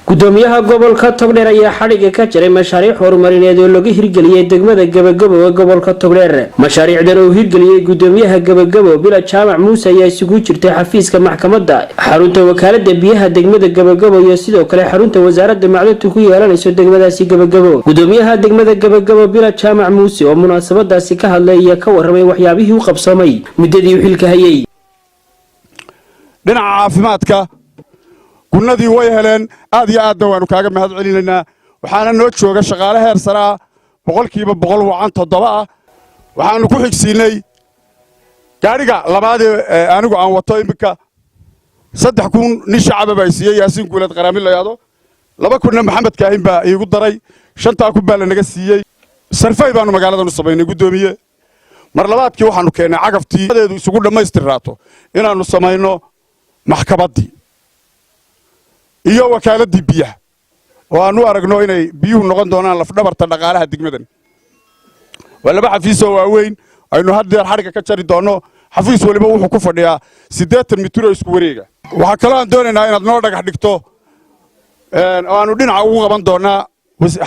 gudoomiyaha gobolka Togdheer ayaa xariga ka jiray mashaariic horumarineed oo lagu hirgeliyay degmada Gabagabo ee gobolka Togdheer. Mashaariicdan oo hirgeliyay gudoomiyaha Gabagabo Bila Jaamac Muuse ayaa isugu jirtay xafiiska maxkamadda, xarunta wakaalada biyaha degmada Gabagabo iyo sidoo kale xarunta wasaaradda macdanta ku yeelanayso degmadaasi Gabagabo. Gudoomiyaha degmada Gabagabo Bila Jaamac Muuse oo munaasabadaasi ka hadlay ayaa ka warramay waxyaabihii uu qabsoomay muddadii uu xilka hayay. dhinaca caafimaadka kunnadii way heleen aad iyo aad waanu kaaga mahad celinaynaa. waxaana noo jooga shaqaale heer sare ah boqolkiiba 100 wacan 7 ah. waxaanu ku xigsiinay gaariga labaad ee anigu aan wato imika 3000 nin shacab baa siiyay Yaasiin Guulad Qaraami la yiraahdo 2000 Maxamed Kaahin baa iigu daray 5 baa la naga siiyay. sarfay baanu magaalada u sameynay gudoomiye mar labaadkii waxaanu keenay cagaftiideedu isugu dhameystiraato inaanu sameyno maxkamadii iyo wakaaladii biyaha oo aanu aragno inay biyuhu noqon doonaan laf dhabarta dhaqaalaha degmadan. walaba xafiis oo waaweyn aynu hadda xariga ka jari doono. xafiis waliba wuxuu ku fadhiyaa 80 mitir oo isku wareega. waxa kale aan doonaynaa inaad noo dhagax dhigto aanu dhinaca ugu qaban doonaa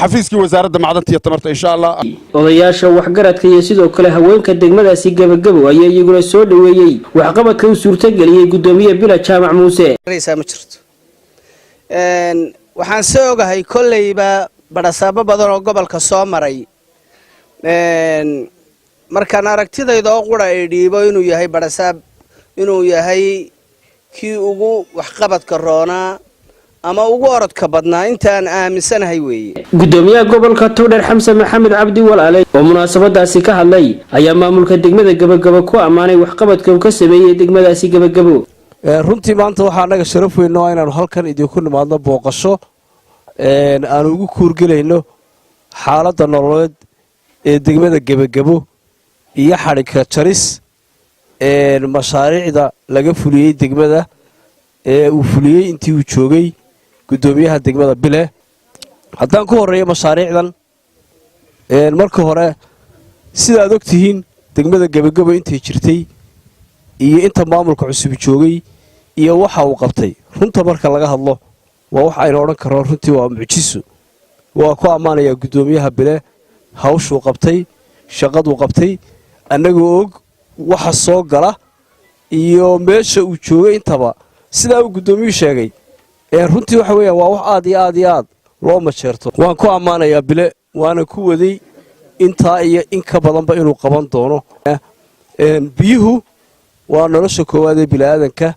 xafiiskii wasaaradda macdanta iyo tamarta insha Allah. odayaasha waxgaradka iyo sidoo kale haweenka degmadaasi Gabagabo ayaa iyaguna soo dhaweeyay waxqabadka uu suurtageliyay gudoomiye Bila Jaamac Muuse. waxaan soo ogahay kollayba barasaabo badan oo gobolka soo maray markaan aragtidayda oo qura ay dhiibo inuu yahay barasaab inuu yahay kii ugu waxqabadka roonaa ama ugu orodka badnaa intaan aaminsanahay weeye. gudoomiyaha gobolka Togdheer Xamse Maxamed Cabdi Walaale oo munaasabadaasi ka hadlay ayaa maamulka degmada Gabagabo ku amaanay waxqabadka uu ka sameeyay degmadaasi Gabagabo. runtii maanta waxaa naga sharaf weyn oo inaanu halkan idinku nimaadno booqasho aan ugu kuurgelayno xaaladda nololeed ee degmada Gabagabo iyo xariga jaris mashaariicda laga fuliyay degmada ee uu fuliyay intii uu joogay gudoomiyaha degmada Bile. haddaan ku horeeyo mashaariicdan marka hore sida aad ogtihiin degmada Gabagabo intay jirtay iyo inta maamulka cusub joogay iyo waxa uu qabtay runta marka laga hadlo waa wax ay oran karaan runtii waa mucjiso. waa ku amaanaya gudoomiyaha Bile hawshu qabtay shaqadu qabtay anagu og waxa soo gala iyo meesha uu joogay intaba sida uu gudoomiyuhu sheegay runtii waxa weeyaan waa wax aad iyo aad loo majeerto. waan ku amaanaya Bile waana ku waday inta iyo in ka badanba inuu qaban doono. biyuhu waa nolosha koowaad ee bilaadanka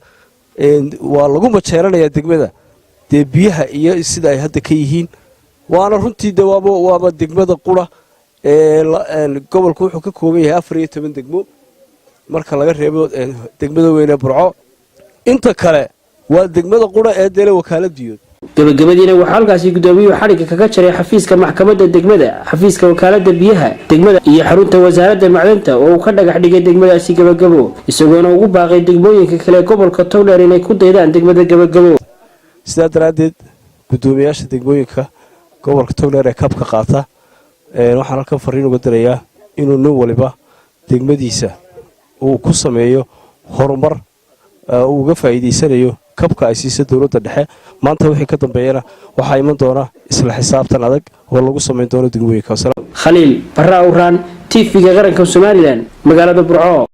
waa lagu majeeranaya degmada de biyaha iyo sida ay hadda ka yihiin waana runtii waaba degmada qura gobolku wuxuu ka kooban yahay 14 degmo marka laga reebo degmada weyn ee Burco. inta kale waa degmada qura ee deele wakaaladiyood. gabagabadiina waxa halkaasi gudoomiyuhu xariga kaga jiray xafiiska maxkamadda degmada, xafiiska wakaalada biyaha degmada iyo xarunta wasaaradda macdanta oo uu ka dhagax dhigay degmadaasi Gabagabo, isagoona ugu baaqay degmooyinka kale gobolka Togdheer inay ku daydaan degmada Gabagabo. sidaa daraadeed gudoomiyaasha degmooyinka gobolka Togdheer ee kabka qaata waxaan halkan fariin uga dirayaa inuu nin waliba degmadiisa uu ku sameeyo horumar uu uga faa'iideysanayo kabka ay siisa dawladda dhexe. maanta wixii ka dambeeyana waxa iman doona isla xisaabtan adag oo lagu sameyn doono degmooyinka. Khaliil Barra Awraan TV-ga qaranka Soomaaliland magaalada Burco.